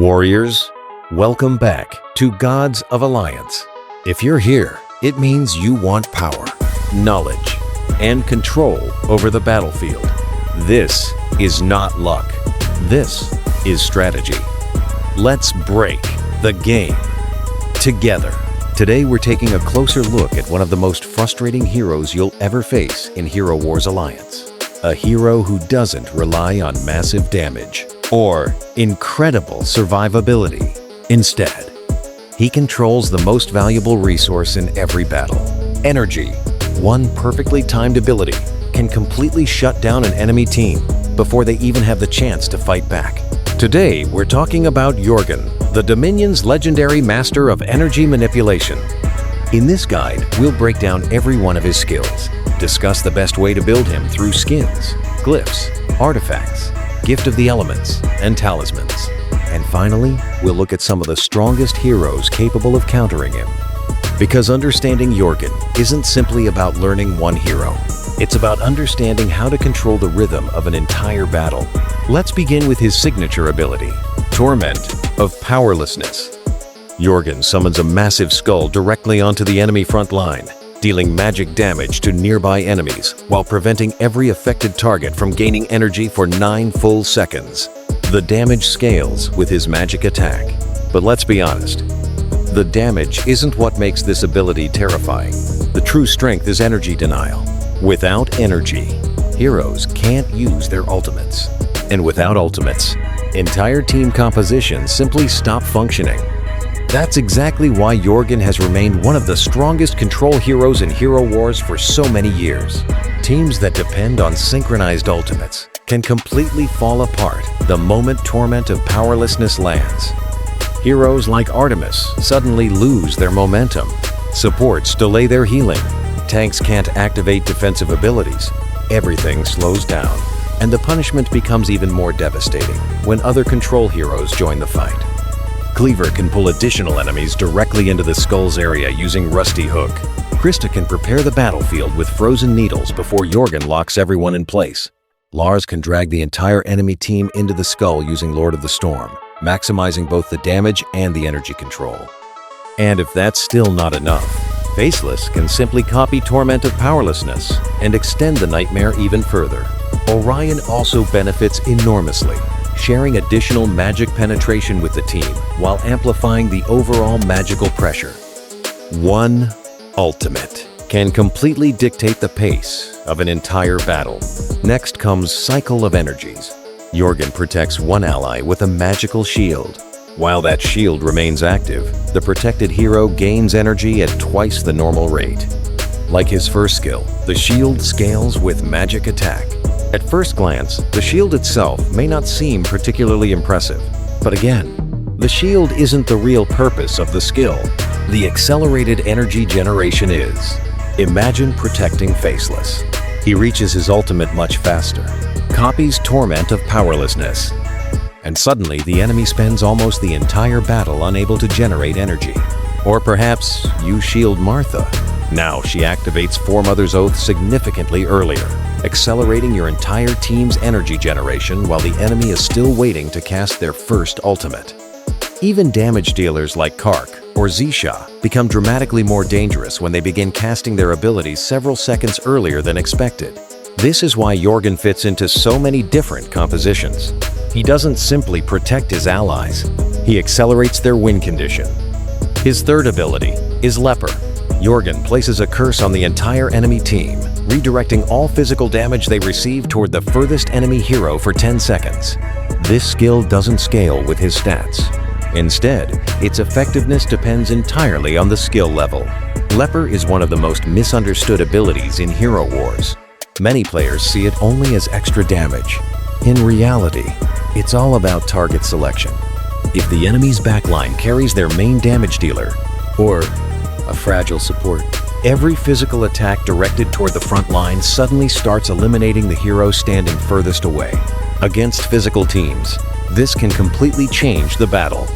Warriors, welcome back to Gods of Alliance. If you're here, it means you want power, knowledge, and control over the battlefield. This is not luck. This is strategy. Let's break the game together. Today we're taking a closer look at one of the most frustrating heroes you'll ever face in Hero Wars Alliance. A hero who doesn't rely on massive damage or incredible survivability. Instead, he controls the most valuable resource in every battle: energy. One perfectly timed ability can completely shut down an enemy team before they even have the chance to fight back. Today, we're talking about Jorgen, the Dominion's legendary master of energy manipulation. In this guide, we'll break down every one of his skills, discuss the best way to build him through skins, glyphs, artifacts, gift of the elements, and talismans. And finally, we'll look at some of the strongest heroes capable of countering him. Because understanding Jorgen isn't simply about learning one hero. It's about understanding how to control the rhythm of an entire battle. Let's begin with his signature ability, Torment of Powerlessness. Jorgen summons a massive skull directly onto the enemy front line, dealing magic damage to nearby enemies while preventing every affected target from gaining energy for 9 full seconds. The damage scales with his magic attack. But let's be honest, the damage isn't what makes this ability terrifying. The true strength is energy denial. Without energy, heroes can't use their ultimates. And without ultimates, entire team compositions simply stop functioning. That's exactly why Jorgen has remained one of the strongest control heroes in Hero Wars for so many years. Teams that depend on synchronized ultimates can completely fall apart the moment Torment of Powerlessness lands. Heroes like Artemis suddenly lose their momentum. Supports delay their healing. Tanks can't activate defensive abilities. Everything slows down, and the punishment becomes even more devastating when other control heroes join the fight. Cleaver can pull additional enemies directly into the skull's area using Rusty Hook. Krista can prepare the battlefield with frozen needles before Jorgen locks everyone in place. Lars can drag the entire enemy team into the skull using Lord of the Storm, maximizing both the damage and the energy control. And if that's still not enough, Faceless can simply copy Torment of Powerlessness and extend the nightmare even further. Orion also benefits enormously, sharing additional magic penetration with the team while amplifying the overall magical pressure. One ultimate can completely dictate the pace of an entire battle. Next comes Cycle of Energies. Jorgen protects one ally with a magical shield. While that shield remains active, the protected hero gains energy at twice the normal rate. Like his first skill, the shield scales with magic attack. At first glance, the shield itself may not seem particularly impressive. But again, the shield isn't the real purpose of the skill. The accelerated energy generation is. Imagine protecting Faceless. He reaches his ultimate much faster, copies Torment of Powerlessness, and suddenly the enemy spends almost the entire battle unable to generate energy. Or perhaps you shield Martha. Now she activates Foremother's Oath significantly earlier, accelerating your entire team's energy generation while the enemy is still waiting to cast their first ultimate. Even damage dealers like Kark or Zisha become dramatically more dangerous when they begin casting their abilities several seconds earlier than expected. This is why Jorgen fits into so many different compositions. He doesn't simply protect his allies, he accelerates their win condition. His third ability is Leper. Jorgen places a curse on the entire enemy team, redirecting all physical damage they receive toward the furthest enemy hero for 10 seconds. This skill doesn't scale with his stats. Instead, its effectiveness depends entirely on the skill level. Leper is one of the most misunderstood abilities in Hero Wars. Many players see it only as extra damage. In reality, it's all about target selection. If the enemy's backline carries their main damage dealer, or a fragile support, every physical attack directed toward the front line suddenly starts eliminating the hero standing furthest away. Against physical teams, this can completely change the battle.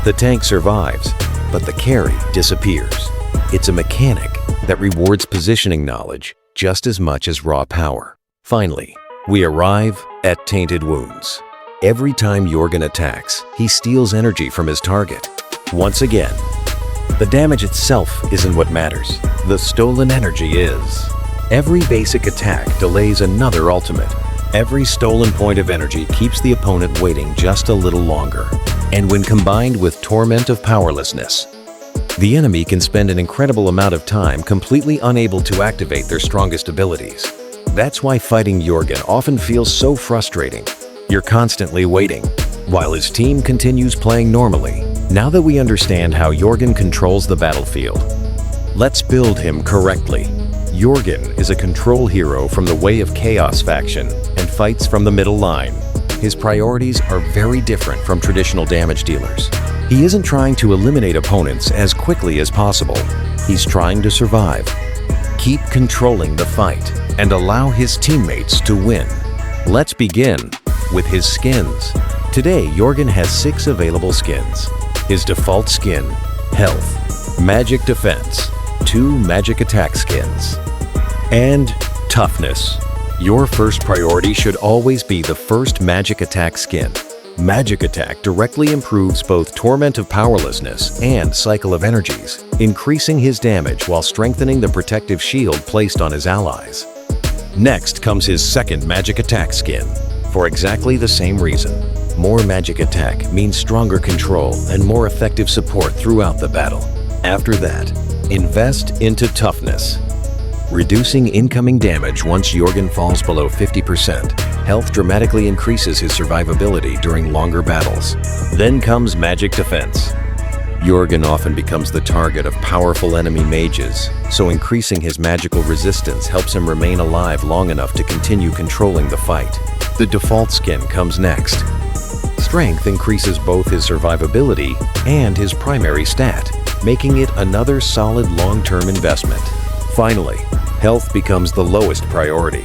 The tank survives, but the carry disappears. It's a mechanic that rewards positioning knowledge just as much as raw power. Finally, we arrive at Tainted Wounds. Every time Jorgen attacks, he steals energy from his target. Once again, the damage itself isn't what matters. The stolen energy is. Every basic attack delays another ultimate. Every stolen point of energy keeps the opponent waiting just a little longer. And when combined with Torment of Powerlessness, the enemy can spend an incredible amount of time completely unable to activate their strongest abilities. That's why fighting Jorgen often feels so frustrating. You're constantly waiting, while his team continues playing normally. Now that we understand how Jorgen controls the battlefield, let's build him correctly. Jorgen is a control hero from the Way of Chaos faction and fights from the middle line. His priorities are very different from traditional damage dealers. He isn't trying to eliminate opponents as quickly as possible. He's trying to survive, keep controlling the fight, and allow his teammates to win. Let's begin with his skins. Today, Jorgen has 6 available skins. His default skin, Health, Magic Defense, 2 Magic Attack skins, and Toughness. Your first priority should always be the first Magic Attack skin. Magic Attack directly improves both Torment of Powerlessness and Cycle of Energies, increasing his damage while strengthening the protective shield placed on his allies. Next comes his second Magic Attack skin, for exactly the same reason. More Magic Attack means stronger control and more effective support throughout the battle. After that, invest into Toughness, reducing incoming damage once Jorgen falls below 50%. Health dramatically increases his survivability during longer battles. Then comes Magic Defense. Jorgen often becomes the target of powerful enemy mages, so increasing his magical resistance helps him remain alive long enough to continue controlling the fight. The default skin comes next. Strength increases both his survivability and his primary stat, making it another solid long-term investment. Finally, health becomes the lowest priority.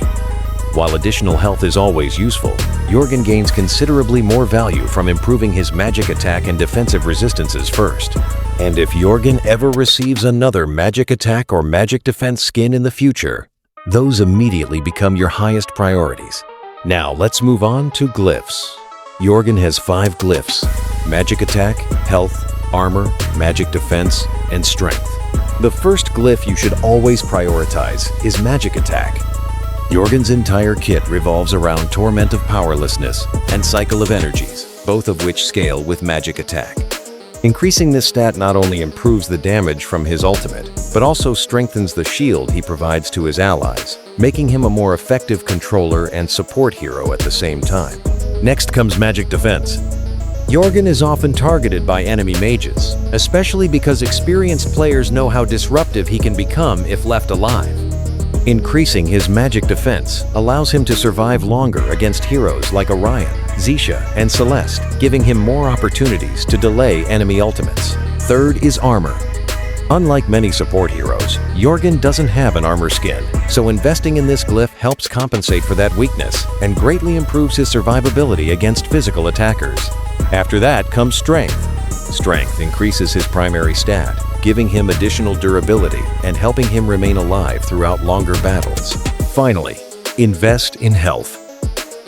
While additional health is always useful, Jorgen gains considerably more value from improving his magic attack and defensive resistances first. And if Jorgen ever receives another magic attack or magic defense skin in the future, those immediately become your highest priorities. Now let's move on to Glyphs. Jorgen has 5 Glyphs: Magic Attack, Health, Armor, Magic Defense, and Strength. The first glyph you should always prioritize is Magic Attack. Jorgen's entire kit revolves around Torment of Powerlessness and Cycle of Energies, both of which scale with Magic Attack. Increasing this stat not only improves the damage from his ultimate, but also strengthens the shield he provides to his allies, making him a more effective controller and support hero at the same time. Next comes Magic Defense. Jorgen is often targeted by enemy mages, especially because experienced players know how disruptive he can become if left alive. Increasing his magic defense allows him to survive longer against heroes like Orion, Zisha, and Celeste, giving him more opportunities to delay enemy ultimates. Third is Armor. Unlike many support heroes, Jorgen doesn't have an armor skin, so investing in this glyph helps compensate for that weakness and greatly improves his survivability against physical attackers. After that comes Strength. Strength increases his primary stat, giving him additional durability and helping him remain alive throughout longer battles. Finally, invest in Health.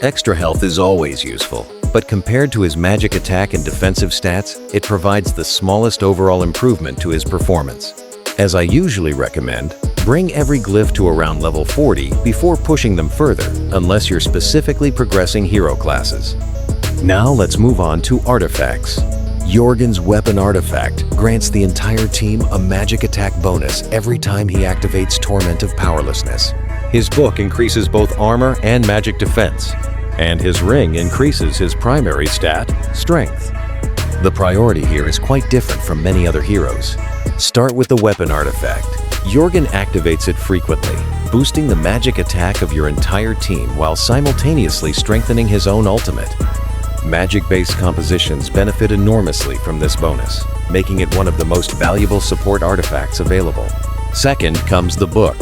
Extra health is always useful, but compared to his magic attack and defensive stats, it provides the smallest overall improvement to his performance. As I usually recommend, bring every glyph to around level 40 before pushing them further, unless you're specifically progressing hero classes. Now let's move on to Artifacts. Jorgen's Weapon Artifact grants the entire team a magic attack bonus every time he activates Torment of Powerlessness. His book increases both armor and magic defense, and his ring increases his primary stat, Strength. The priority here is quite different from many other heroes. Start with the Weapon Artifact. Jorgen activates it frequently, boosting the magic attack of your entire team while simultaneously strengthening his own ultimate. Magic-based compositions benefit enormously from this bonus, making it one of the most valuable support artifacts available. Second comes the book.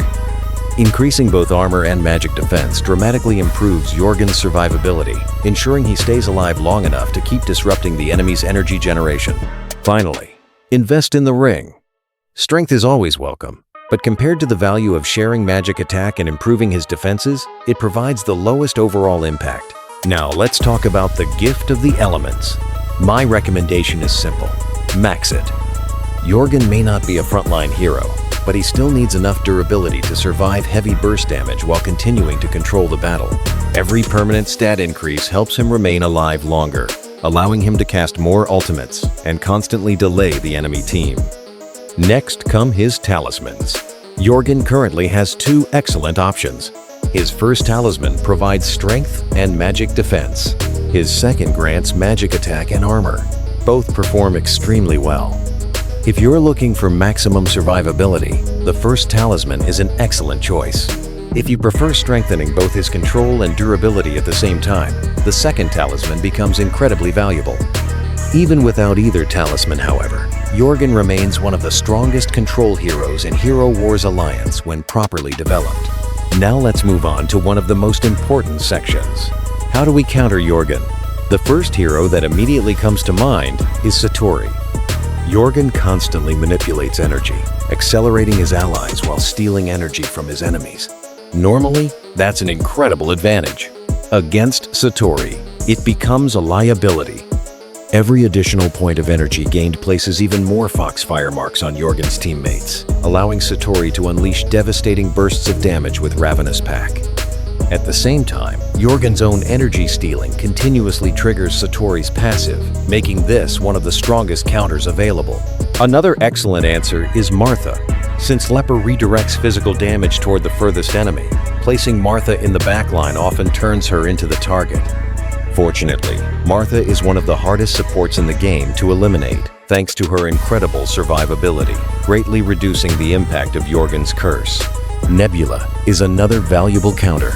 Increasing both armor and magic defense dramatically improves Jorgen's survivability, ensuring he stays alive long enough to keep disrupting the enemy's energy generation. Finally, invest in the ring. Strength is always welcome, but compared to the value of sharing magic attack and improving his defenses, it provides the lowest overall impact. Now let's talk about the gift of the elements. My recommendation is simple: max it. Jorgen may not be a frontline hero, but he still needs enough durability to survive heavy burst damage while continuing to control the battle. Every permanent stat increase helps him remain alive longer, allowing him to cast more ultimates and constantly delay the enemy team. Next come his talismans. Jorgen currently has two excellent options. His first talisman provides strength and magic defense. His second grants magic attack and armor. Both perform extremely well. If you're looking for maximum survivability, the first talisman is an excellent choice. If you prefer strengthening both his control and durability at the same time, the second talisman becomes incredibly valuable. Even without either talisman, however, Jorgen remains one of the strongest control heroes in Hero Wars Alliance when properly developed. Now let's move on to one of the most important sections. How do we counter Jorgen? The first hero that immediately comes to mind is Satori. Jorgen constantly manipulates energy, accelerating his allies while stealing energy from his enemies. Normally, that's an incredible advantage. Against Satori, it becomes a liability. Every additional point of energy gained places even more Foxfire marks on Jorgen's teammates, allowing Satori to unleash devastating bursts of damage with Ravenous Pack. At the same time, Jorgen's own energy stealing continuously triggers Satori's passive, making this one of the strongest counters available. Another excellent answer is Martha, since Leper redirects physical damage toward the furthest enemy. Placing Martha in the backline often turns her into the target. Fortunately, Martha is one of the hardest supports in the game to eliminate, thanks to her incredible survivability, greatly reducing the impact of Jorgen's curse. Nebula is another valuable counter.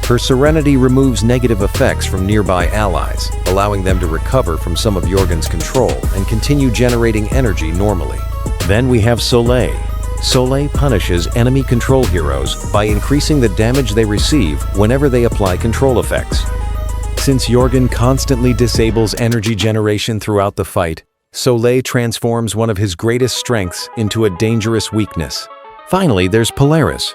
Her Serenity removes negative effects from nearby allies, allowing them to recover from some of Jorgen's control and continue generating energy normally. Then we have Soleil. Soleil punishes enemy control heroes by increasing the damage they receive whenever they apply control effects. Since Jorgen constantly disables energy generation throughout the fight, Soleil transforms one of his greatest strengths into a dangerous weakness. Finally, there's Polaris.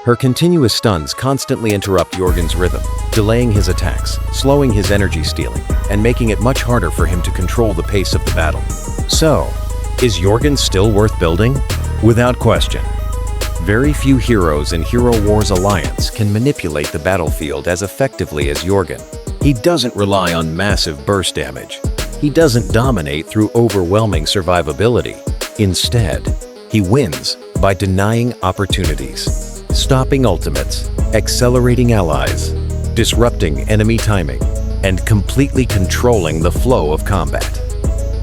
Her continuous stuns constantly interrupt Jorgen's rhythm, delaying his attacks, slowing his energy stealing, and making it much harder for him to control the pace of the battle. So, is Jorgen still worth building? Without question. Very few heroes in Hero Wars Alliance can manipulate the battlefield as effectively as Jorgen. He doesn't rely on massive burst damage. He doesn't dominate through overwhelming survivability. Instead, he wins by denying opportunities, stopping ultimates, accelerating allies, disrupting enemy timing, and completely controlling the flow of combat.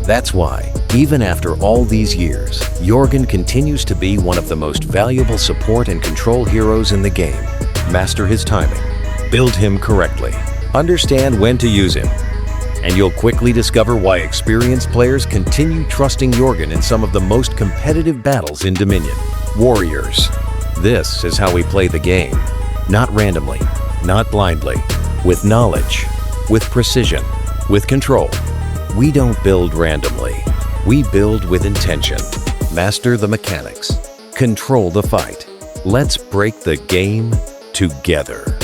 That's why, even after all these years, Jorgen continues to be one of the most valuable support and control heroes in the game. Master his timing, build him correctly, understand when to use him, and you'll quickly discover why experienced players continue trusting Jorgen in some of the most competitive battles in Dominion. Warriors. This is how we play the game. Not randomly, not blindly, with knowledge, with precision, with control. We don't build randomly. We build with intention. Master the mechanics. Control the fight. Let's break the game together.